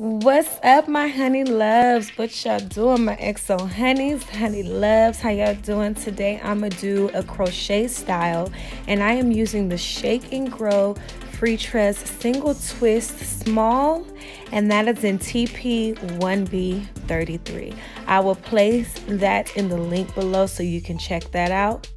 What's up, my honey loves? What y'all doing, my XO honeys, honey loves? How y'all doing today? I'm gonna do a crochet style, and I am using the Shake and Grow Freetress Single Twist Small, and that is in TP 1B33. I will place that in the link below so you can check that out.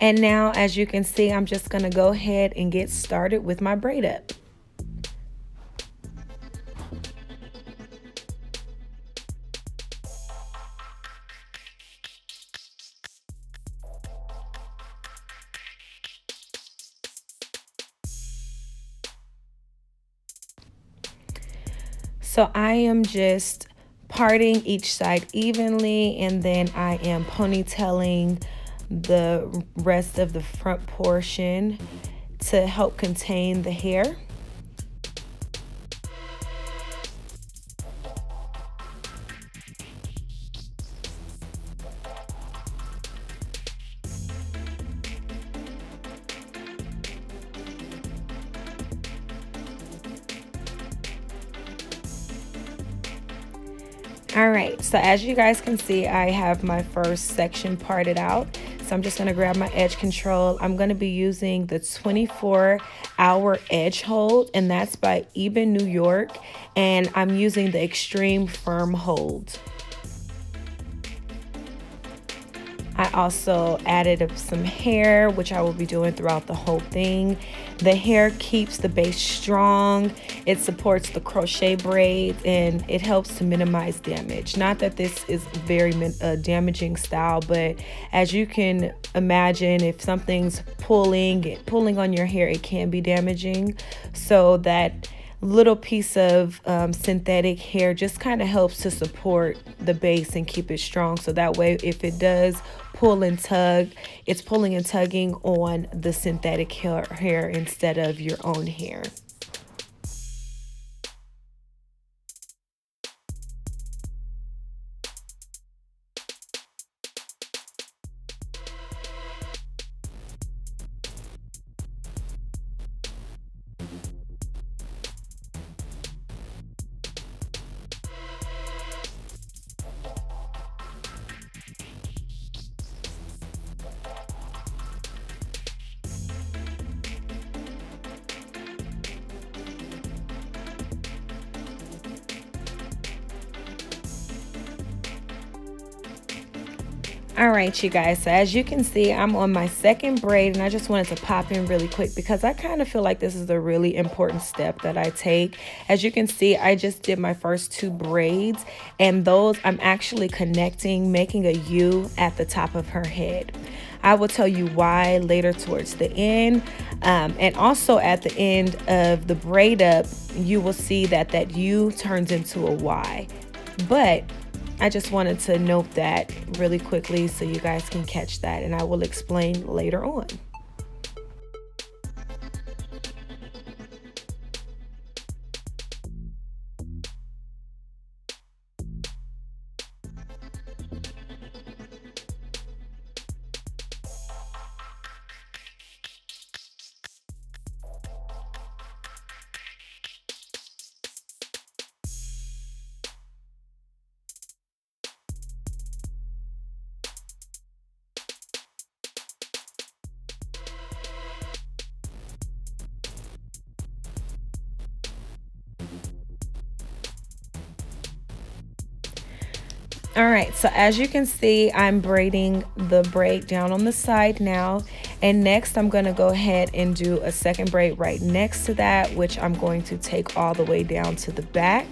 And now, as you can see, I'm just going to go ahead and get started with my braid up. So I am just parting each side evenly, and then I am ponytailing the rest of the front portion to help contain the hair. All right, so as you guys can see, I have my first section parted out. So I'm just going to grab my edge control. I'm going to be using the 24-hour edge hold, and that's by Ebin, New York. And I'm using the extreme firm hold. I also added up some hair, which I will be doing throughout the whole thing. The hair keeps the base strong, it supports the crochet braids, and it helps to minimize damage. Not that this is very damaging style, but as you can imagine, if something's pulling on your hair, it can be damaging. So that little piece of synthetic hair just kind of helps to support the base and keep it strong, so that way if it does pull and tug, it's pulling and tugging on the synthetic hair instead of your own hair. All right, you guys, so as you can see, I'm on my second braid, and I just wanted to pop in really quick because I kind of feel like this is a really important step that I take. As you can see, I just did my first two braids, and those I'm actually connecting, making a U at the top of her head. I will tell you why later towards the end, and also at the end of the braid up, you will see that that U turns into a Y. But I just wanted to note that really quickly so you guys can catch that, and I will explain later on. All right, so as you can see, I'm braiding the braid down on the side now, and next I'm going to go ahead and do a second braid right next to that, which I'm going to take all the way down to the back,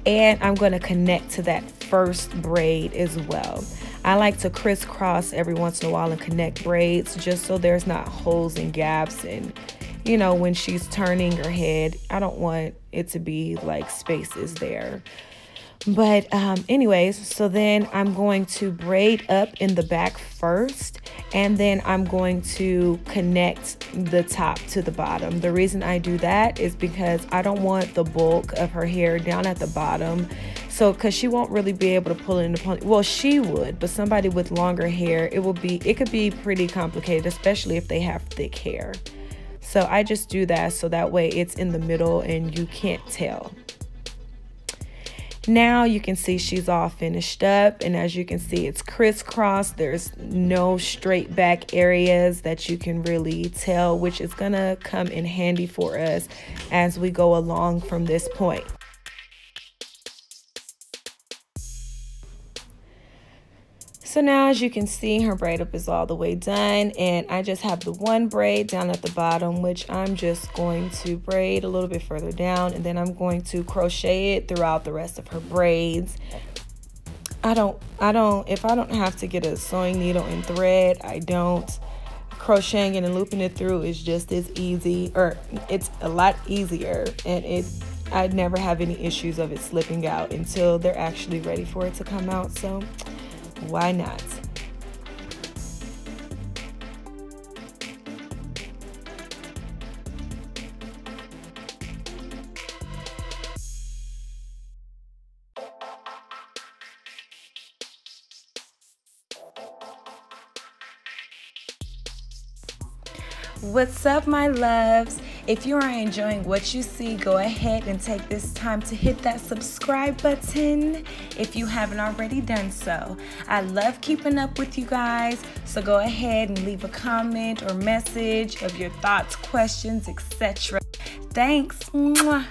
and I'm going to connect to that first braid as well. I like to crisscross every once in a while and connect braids just so there's not holes and gaps, and you know, when she's turning her head, I don't want it to be like spaces there. But anyways, so then I'm going to braid up in the back first, and then I'm going to connect the top to the bottom. The reason I do that is because I don't want the bulk of her hair down at the bottom. So, because she won't really be able to pull it in the pony. Well, she would, but somebody with longer hair, it could be pretty complicated, especially if they have thick hair. So I just do that so that way it's in the middle and you can't tell. Now you can see she's all finished up, and as you can see, it's crisscross. There's no straight back areas that you can really tell, which is gonna come in handy for us as we go along from this point. So now, as you can see, her braid up is all the way done, and I just have the one braid down at the bottom, which I'm just going to braid a little bit further down, and then I'm going to crochet it throughout the rest of her braids. If I don't have to get a sewing needle and thread, I don't. Crocheting it and looping it through is just as easy, or it's a lot easier, and I'd never have any issues of it slipping out until they're actually ready for it to come out. So why not? What's up, my loves? If you are enjoying what you see, go ahead and take this time to hit that subscribe button if you haven't already done so. I love keeping up with you guys, so go ahead and leave a comment or message of your thoughts, questions, etc. Thanks. Mwah.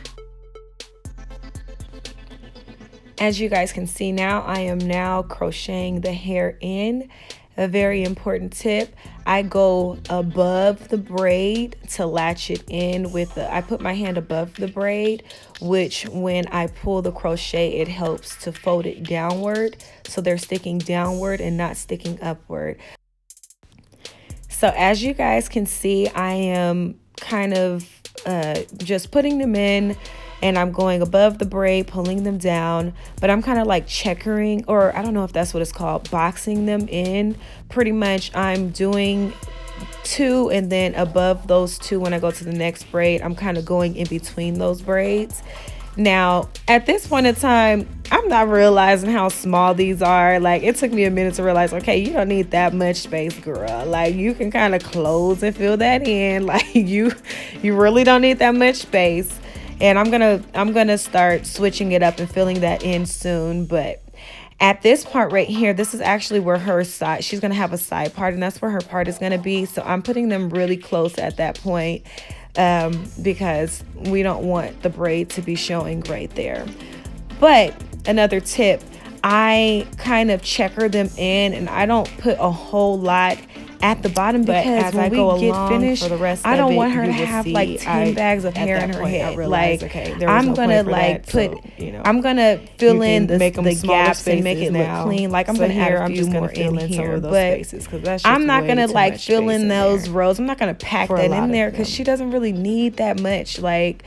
As you guys can see now, I am now crocheting the hair in. A very important tip, I go above the braid to latch it in with I put my hand above the braid, which when I pull the crochet, it helps to fold it downward. So they're sticking downward and not sticking upward. So as you guys can see, I am kind of just putting them in, and I'm going above the braid, pulling them down, but I'm kind of like checkering, or I don't know if that's what it's called, boxing them in. Pretty much I'm doing two, and then above those two, when I go to the next braid, I'm kind of going in between those braids. Now, at this point in time, I'm not realizing how small these are. Like, it took me a minute to realize, okay, you don't need that much space, girl. Like, you can kind of close and fill that in. Like, you really don't need that much space. And I'm gonna start switching it up and filling that in soon. But at this part right here, this is actually where her side, she's gonna have a side part, and that's where her part is gonna be. So I'm putting them really close at that point because we don't want the braid to be showing right there. But another tip, I kind of checker them in, and I don't put a whole lot at the bottom, but as I go along finished, for the rest I don't want her to have like 10 bags of hair in her head. Like, okay, I'm gonna like put, I'm gonna fill in the gaps and make it look clean. Like, I'm gonna add a few more in here, but I'm not gonna like fill in those rows. I'm not gonna pack that in there because she doesn't really need that much. Like,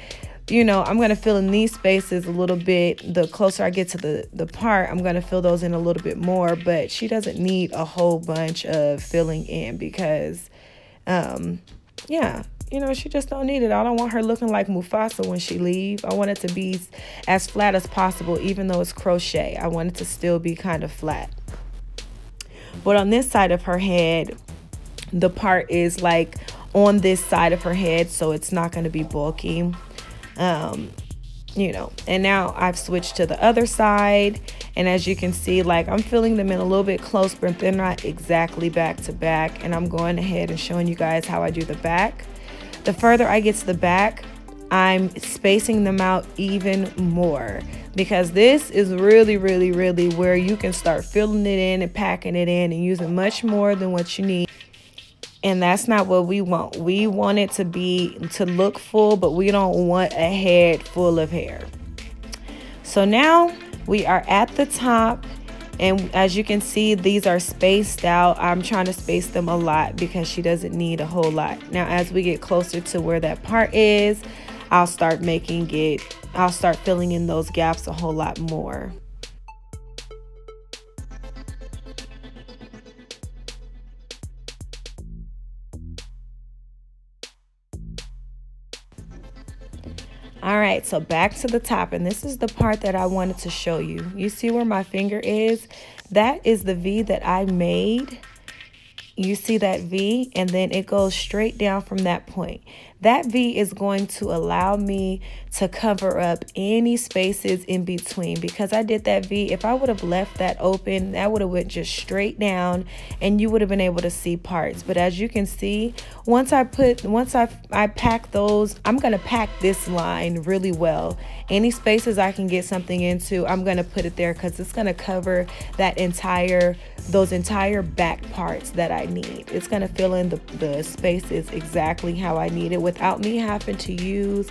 I'm going to fill in these spaces a little bit. The closer I get to the part, I'm going to fill those in a little bit more. But she doesn't need a whole bunch of filling in because, yeah, she just don't need it. I don't want her looking like Mufasa when she leaves. I want it to be as flat as possible, even though it's crochet. I want it to still be kind of flat. But on this side of her head, the part is like on this side of her head, so it's not going to be bulky. And now I've switched to the other side, and as you can see, like, I'm filling them in a little bit close, but they're not exactly back to back. And I'm going ahead and showing you guys how I do the back. The further I get to the back, I'm spacing them out even more, because this is really, really, really where you can start filling it in and packing it in and using much more than what you need. And that's not what we want. We want it to look full, but we don't want a head full of hair. So now we are at the top, and as you can see, these are spaced out. I'm trying to space them a lot because she doesn't need a whole lot. Now, as we get closer to where that part is, I'll start filling in those gaps a whole lot more. All right, so back to the top, and this is the part that I wanted to show you. You see where my finger is? That is the V that I made. You see that V, and then it goes straight down from that point. that V is going to allow me to cover up any spaces in between. Because I did that V, if I would have left that open, that would have went just straight down and you would have been able to see parts. But as you can see, once I pack those, I'm going to pack this line really well. Any spaces I can get something into, I'm going to put it there because it's going to cover those entire back parts that I need. It's going to fill in the spaces exactly how I need it without me having to use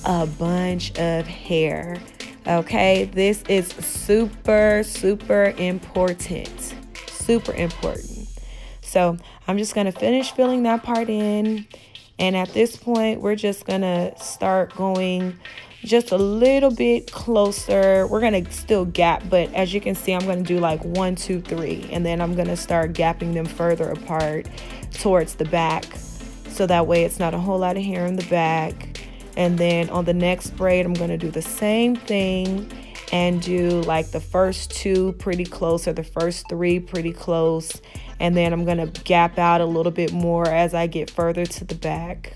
a bunch of hair. Okay, this is super important. Super important. So I'm just going to finish filling that part in. And at this point, we're just going to start going just a little bit closer. We're going to still gap, but as you can see, I'm going to do like 1, 2, 3. And then I'm going to start gapping them further apart towards the back. So that way it's not a whole lot of hair in the back. And then on the next braid, I'm going to do the same thing and do like the first 2 pretty close or the first 3 pretty close. And then I'm going to gap out a little bit more as I get further to the back.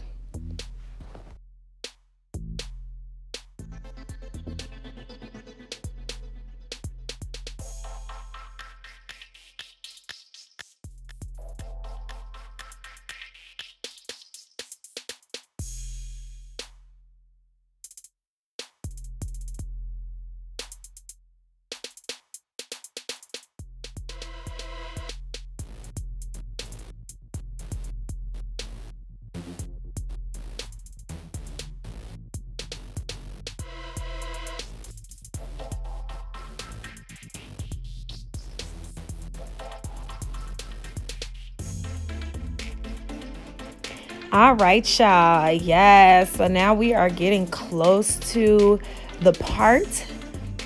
All right, y'all. Yes, so now we are getting close to the part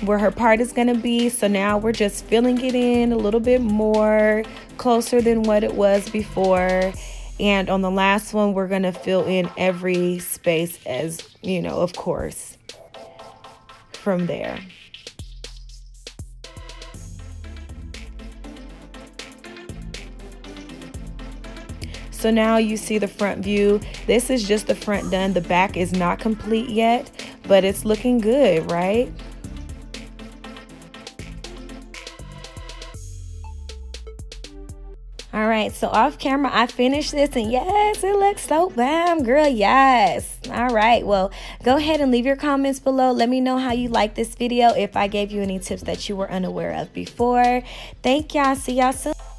where her part is gonna be. So now we're just filling it in a little bit more, closer than what it was before. And on the last one, we're gonna fill in every space, as you know, of course, from there. So now you see the front view. This is just the front done. The back is not complete yet, but it's looking good, right? All right, so off camera, I finished this, and yes, it looks so bam, girl, yes. All right, well, go ahead and leave your comments below. Let me know how you like this video, if I gave you any tips that you were unaware of before. Thank y'all. See y'all soon.